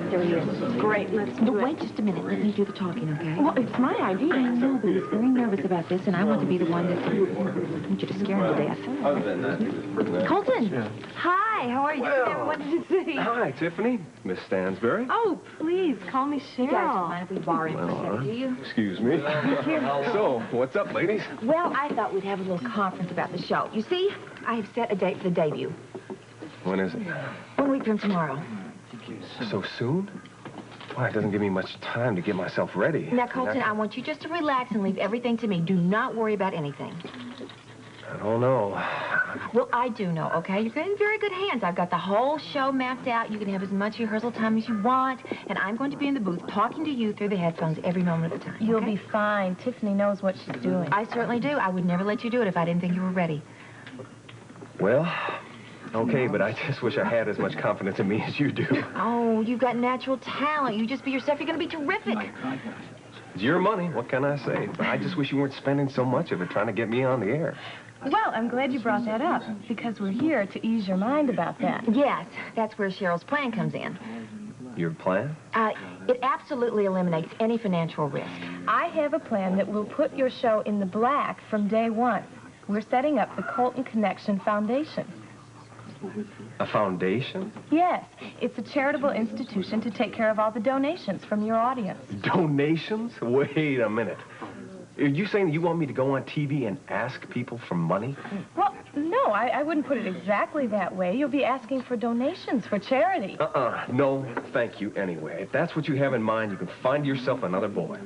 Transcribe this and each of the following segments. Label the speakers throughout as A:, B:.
A: There he is. Great, let's do it.
B: Wait just a minute. Let me do the talking, okay?
A: Well, it's my idea.
B: I know, but he's very nervous about this, and I want to be the one that... I want you to scare him to death.
C: Other than that, he was pretty nice.
B: Colton!
D: Yeah.
A: Hi, how are you?
C: Well.
A: I never wanted to see.
C: Hi, Tiffany. Miss Stansbury.
A: Oh, please, call me
B: You guys don't
A: Cheryl.
B: mind if we borrow him for a second, do you?
C: Excuse me. So, what's up, ladies?
B: Well, I thought we'd have a little conference about the show. You see, I have set a date for the debut.
C: When is it?
B: 1 week from tomorrow.
C: So soon? Why, it doesn't give me much time to get myself ready.
B: Now, Colton, I want you just to relax and leave everything to me. Do not worry about anything.
C: I don't know.
B: Well, I do know, okay? You're in very good hands. I've got the whole show mapped out. You can have as much rehearsal time as you want, and I'm going to be in the booth talking to you through the headphones every moment of the time.
A: You'll
B: okay?
A: be fine. Tiffany knows what she's doing.
B: I certainly do. I would never let you do it if I didn't think you were ready.
C: Well, okay, but I just wish I had as much confidence in me as you do.
B: Oh, you've got natural talent. You just be yourself. You're going to be terrific.
C: It's your money. What can I say? But I just wish you weren't spending so much of it trying to get me on the air.
A: Well, I'm glad you brought that up, because we're here to ease your mind about that.
B: Yes, that's where Cheryl's plan comes in.
C: Your plan?
B: It absolutely eliminates any financial risk.
A: I have a plan that will put your show in the black from day one. We're setting up the Colton Connection Foundation.
C: A foundation?
A: Yes, it's a charitable institution to take care of all the donations from your audience.
C: Donations? Wait a minute. Are you saying you want me to go on TV and ask people for money?
A: Well, no, I wouldn't put it exactly that way. You'll be asking for donations for charity.
C: No, thank you anyway. If that's what you have in mind, you can find yourself another boy.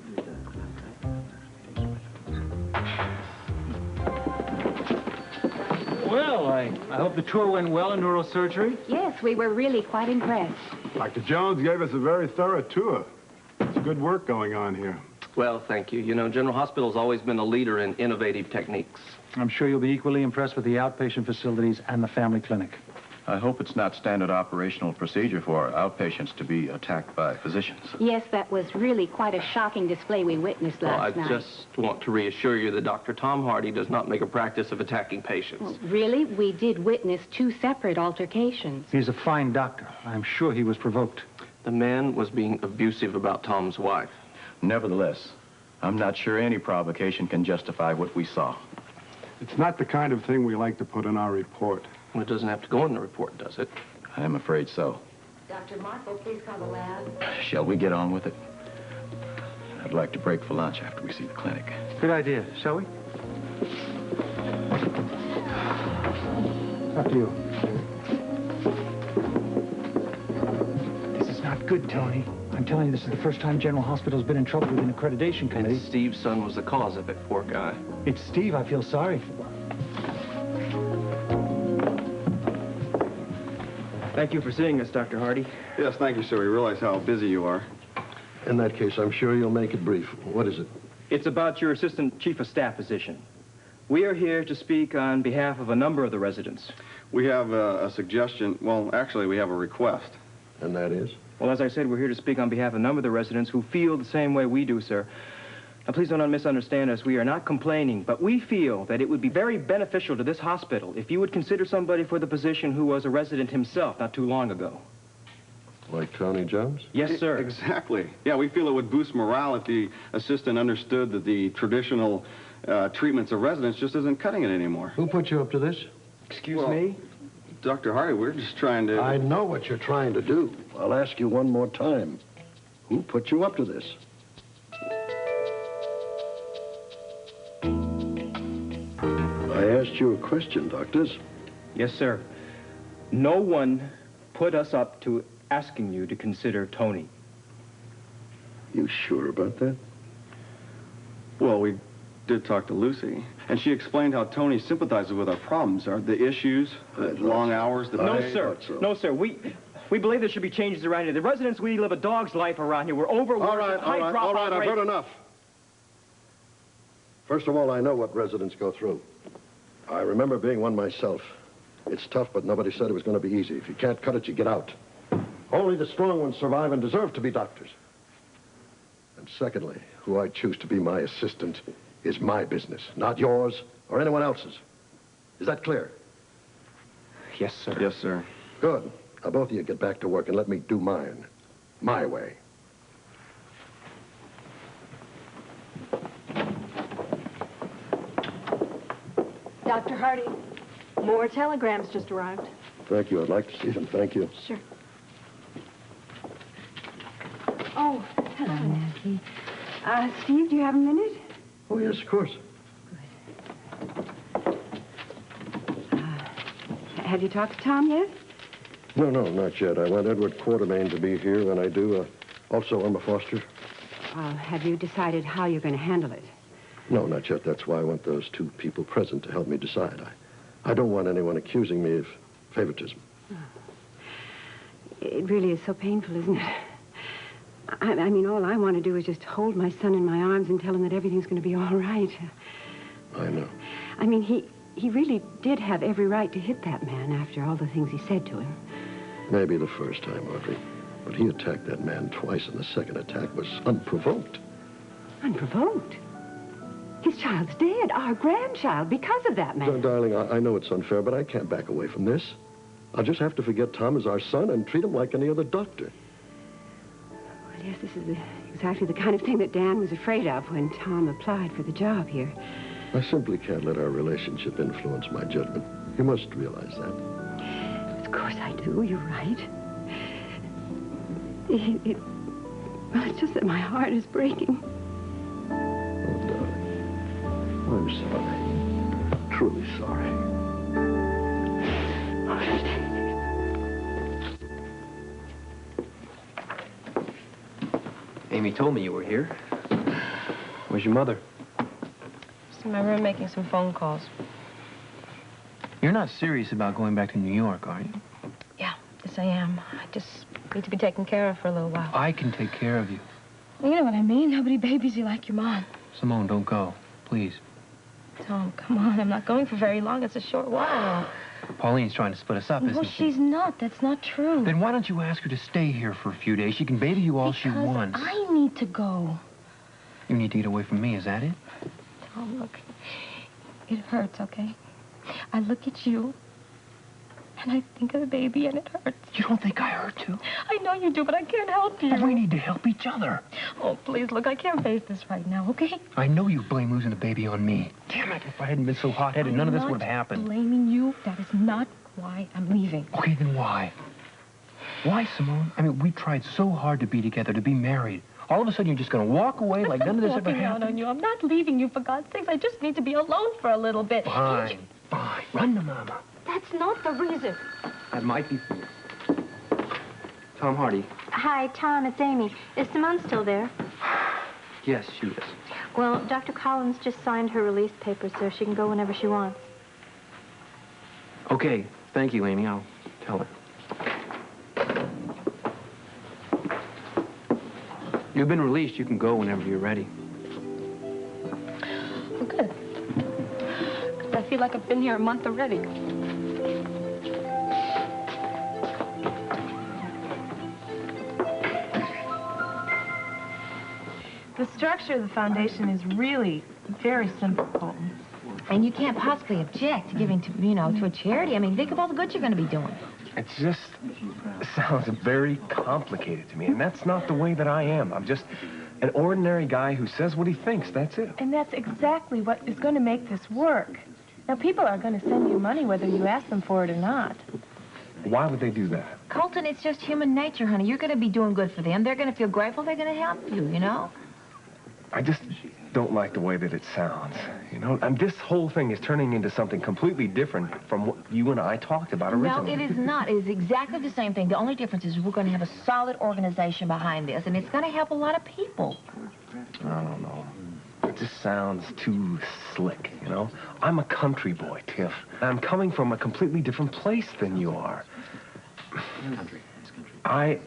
D: Well, I hope the tour went well in neurosurgery.
B: Yes, we were really quite impressed.
E: Dr. Jones gave us a very thorough tour. It's good work going on here.
F: Well, thank you. You know, General Hospital's always been a leader in innovative techniques.
D: I'm sure you'll be equally impressed with the outpatient facilities and the family clinic.
G: I hope it's not standard operational procedure for outpatients to be attacked by physicians.
H: Yes, that was really quite a shocking display we witnessed last night.
F: I just want to reassure you that Dr. Tom Hardy does not make a practice of attacking patients.
H: Well, really? We did witness 2 separate altercations.
D: He's a fine doctor. I'm sure he was provoked.
F: The man was being abusive about Tom's wife.
G: Nevertheless, I'm not sure any provocation can justify what we saw.
E: It's not the kind of thing we like to put in our report.
F: Well, it doesn't have to go in the report, does it?
G: I'm afraid so.
B: Dr. Marco, please call the lab.
G: Shall we get on with it? I'd like to break for lunch after we see the clinic.
D: Good idea. Shall we? After you. This is not good, Tony. I'm telling you, this is the first time General Hospital's been in trouble with an accreditation committee.
F: And Steve's son was the cause of it, poor guy.
D: It's Steve I feel sorry for.
I: Thank you for seeing us, Dr. Hardy.
E: Yes, thank you, sir. We realize how busy you are.
J: In that case, I'm sure you'll make it brief. What is it?
I: It's about your assistant chief of staff position. We are here to speak on behalf of a number of the residents.
E: We have a suggestion. Well, actually, we have a request.
J: And that is?
I: Well, as I said, we're here to speak on behalf of a number of the residents who feel the same way we do, sir. Now, please don't misunderstand us. We are not complaining, but we feel that it would be very beneficial to this hospital if you would consider somebody for the position who was a resident himself not too long ago.
J: Like Tony Jones?
I: Yes, sir.
E: Exactly. Yeah, we feel it would boost morale if the assistant understood that the traditional treatments of residents just isn't cutting it anymore.
J: Who put you up to this?
I: Excuse me?
E: Dr. Hardy, we're just trying to...
J: I know what you're trying to do. I'll ask you one more time. Who put you up to this? I asked you a question, doctors.
I: Yes, sir. No one put us up to asking you to consider Tony.
J: You sure about that?
E: Well, we did talk to Lucy, and she explained how Tony sympathizes with our problems, the issues, the long hours, the
I: No,
E: pay.
I: sir. No, sir. We believe there should be changes around here. The residents, we live a dog's life around here. We're overworked.
J: All right, I've heard enough. First of all, I know what residents go through. I remember being one myself. It's tough, but nobody said it was going to be easy. If you can't cut it, you get out. Only the strong ones survive and deserve to be doctors. And secondly, who I choose to be my assistant is my business, not yours or anyone else's. Is that clear?
C: Yes, sir.
E: Yes, sir.
J: Good. Now, both of you get back to work and let me do mine. My way.
K: Dr. Hardy, more telegrams just arrived.
J: Thank you. I'd like to see them. Thank you.
K: Sure. Oh, hello, Nancy. Steve, do you have a minute?
J: Oh, yes, of course.
K: Have you talked to Tom yet?
J: No, not yet. I want Edward Quartermain to be here when I do. Also, Irma Foster.
H: Have you decided how you're going to handle it?
J: No, not yet. That's why I want those two people present to help me decide. I don't want anyone accusing me of favoritism.
H: It really is so painful, isn't it? I mean, all I want to do is just hold my son in my arms and tell him that everything's going to be all right.
J: I know.
H: I mean, he really did have every right to hit that man after all the things he said to him.
J: Maybe the first time, Audrey. But he attacked that man twice, and the second attack was unprovoked.
H: Unprovoked? His child's dead, our grandchild, because of that man.
J: Darling, I know it's unfair, but I can't back away from this. I'll just have to forget Tom as our son and treat him like any other doctor.
H: Well, yes, this is exactly the kind of thing that Dan was afraid of when Tom applied for the job here.
J: I simply can't let our relationship influence my judgment. You must realize that.
H: Of course I do. You're right. Well, it's just that my heart is breaking.
J: Oh, darling. I'm sorry. Truly sorry.
I: Amy told me you were here. Where's your mother?
A: She's in my room making some phone calls.
I: You're not serious about going back to New York, are you?
A: Yeah, yes, I am. I just need to be taken care of for a little while.
I: I can take care of you.
A: You know what I mean? Nobody babies you like your mom.
I: Simone, don't go. Please.
A: Tom, come on. I'm not going for very long. It's a short while.
I: Pauline's trying to split us up,
A: No,
I: isn't she?
A: she's not. That's not true.
I: Then why don't you ask her to stay here for a few days? She can baby you all she wants.
A: I need to go.
I: You need to get away from me, is that it?
A: Tom, look. It hurts, okay? I look at you, and I think of the baby, and it hurts.
I: You don't think I hurt you?
A: I know you do, but I can't help you.
I: But we need to help each other.
A: Oh, please, look, I can't face this right now, okay?
I: I know you blame losing the baby on me. Damn it, if I hadn't been so hot-headed, none of this would have happened.
A: I'm not blaming you. That is not why I'm leaving.
I: Okay, then why? Why, Simone? I mean, we tried so hard to be together, to be married. All of a sudden, you're just going to walk away like none of this ever
A: happened. I'm walking out on you. I'm not leaving you, for God's sakes. I just need to be alone for a little bit.
I: Fine. Run to Mama.
K: That's not the reason.
I: That might be... Tom Hardy.
L: Hi, Tom, it's Amy. Is Simone still there?
I: Yes, she is.
L: Well, Dr. Collins just signed her release papers, so she can go whenever she wants.
I: Okay, thank you, Amy. I'll tell her. You've been released. You can go whenever you're ready.
A: Well, good. 'Cause I feel like I've been here a month already. The structure of the foundation is really very simple, Colton.
B: And you can't possibly object to giving to, to a charity. I mean, think of all the good you're going to be doing.
C: It just sounds very complicated to me, and that's not the way that I am. I'm just an ordinary guy who says what he thinks, that's it.
A: And that's exactly what is going to make this work. Now, people are going to send you money whether you ask them for it or not.
C: Why would they do that?
B: Colton, it's just human nature, honey. You're going to be doing good for them. They're going to feel grateful. They're going to help you,
C: I just don't like the way that it sounds, And this whole thing is turning into something completely different from what you and I talked about originally.
B: No, it is not. It is exactly the same thing. The only difference is we're going to have a solid organization behind this, and it's going to help a lot of people.
C: I don't know. It just sounds too slick, I'm a country boy, Tiff. I'm coming from a completely different place than you are. I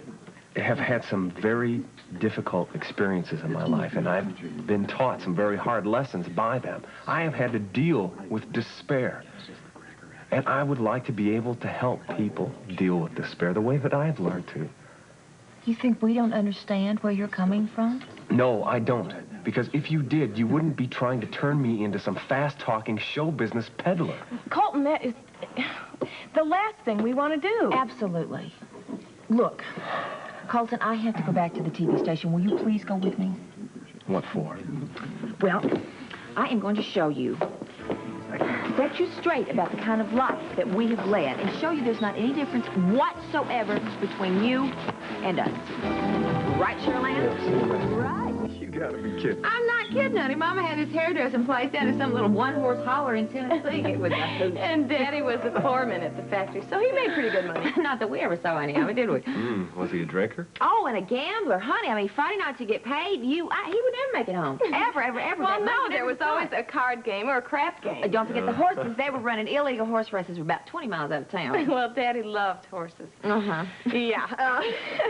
C: have had some very difficult experiences in my life, and I've been taught some very hard lessons by them. I have had to deal with despair, and I would like to be able to help people deal with despair the way that I've learned to.
B: You think we don't understand where you're coming from?
C: No, I don't. Because if you did, you wouldn't be trying to turn me into some fast-talking show business peddler.
A: Colton, that is the last thing we want to do.
B: Absolutely. Look, Colton, I have to go back to the TV station. Will you please go with me?
C: What for?
B: Well, I am going to show you, set you straight about the kind of life that we have led, and show you there's not any difference whatsoever between you and us. Right, Shirley? Right.
C: You gotta be kidding.
B: I'm not kidding, honey. Mama had his hairdressing place down in some little one-horse holler in Tennessee. It was a hoot.
A: And Daddy was a foreman at the factory, so he made pretty good money.
B: Not that we ever saw any of it, did we?
C: Was he a drinker?
B: Oh, and a gambler, honey. I mean, Friday nights you get paid. He would never make it home. Ever.
A: Well, no, there was always a card game or a crap game.
B: Don't forget the horses. They were running illegal horse races about 20 miles out of town.
A: Well, Daddy loved horses.
B: Uh-huh.
A: Yeah.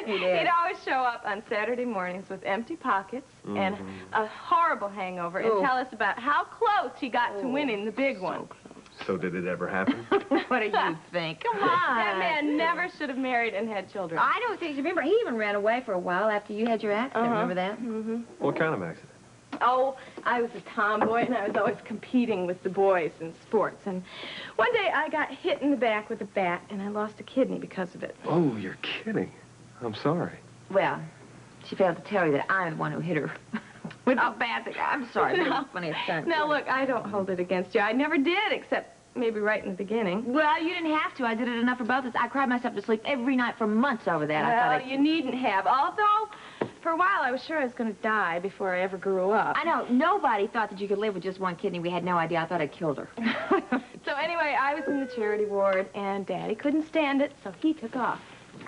B: He did.
A: He'd always show up on Saturday mornings with empty pockets and a horrible hangover and tell us about how close he got to winning the big one.
C: So did it ever happen?
B: What do you think? Come on.
A: That man never should have married and had children.
B: I don't think you remember. He even ran away for a while after you had your accident. Remember that?
A: Mm-hmm.
C: What kind of accident?
A: Oh, I was a tomboy, and I was always competing with the boys in sports. And one day I got hit in the back with a bat, and I lost a kidney because of it.
C: Oh, you're kidding. I'm sorry.
B: Well, she failed to tell you that I'm the one who hit her with the bat. I'm sorry. That was funny as stunt.
A: Now, look, I don't hold it against you. I never did, except maybe right in the beginning.
B: Well, you didn't have to. I did it enough for both of us. I cried myself to sleep every night for months over that.
A: Well, you needn't have. Although, for a while, I was sure I was going to die before I ever grew up.
B: I know. Nobody thought that you could live with just one kidney. We had no idea. I thought I'd killed her.
A: So anyway, I was in the charity ward, and Daddy couldn't stand it, so he took off.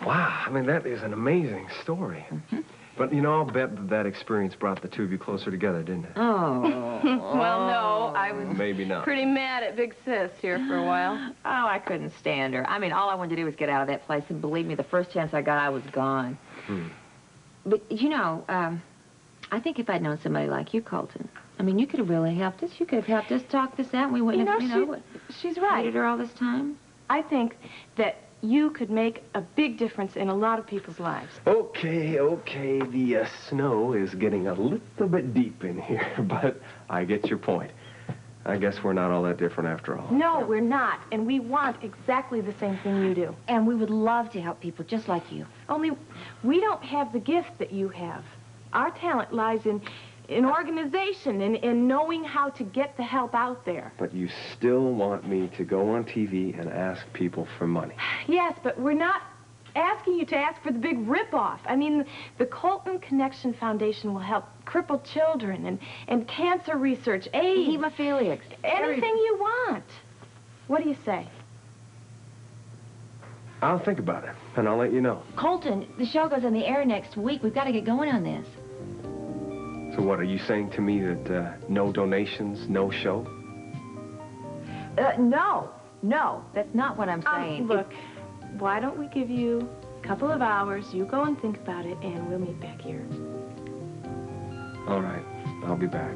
C: Wow, I mean, that is an amazing story. But, you know, I'll bet that experience brought the two of you closer together, didn't it?
B: Oh.
A: Well, no, I was
C: Maybe not.
A: pretty mad at Big Sis here for a while.
B: Oh, I couldn't stand her. I mean, all I wanted to do was get out of that place, and believe me, the first chance I got, I was gone. But, you know, I think if I'd known somebody like you, Colton, I mean, you could have really helped us. You could have helped us talk this out, and we wouldn't have,
A: she's right.
B: hated her all this time.
A: I think that you could make a big difference in a lot of people's lives.
C: Okay. The snow is getting a little bit deep in here, but I get your point. I guess we're not all that different after all.
A: No, we're not, and we want exactly the same thing you do.
B: And we would love to help people just like you.
A: Only we don't have the gift that you have. Our talent lies in organization and in knowing how to get the help out there.
C: But you still want me to go on TV and ask people for money.
A: Yes, but we're not asking you to ask for the big rip-off. I mean, the Colton Connection Foundation will help crippled children and cancer research, AIDS,
B: hemophiliacs,
A: anything you want. What do you say?
C: I'll think about it, and I'll let you know.
B: Colton, the show goes on the air next week. We've got to get going on this.
C: So what, are you saying to me that no donations, no show?
B: No, that's not what I'm saying.
A: Look, why don't we give you a couple of hours, you go and think about it, and we'll meet back here.
C: All right, I'll be back.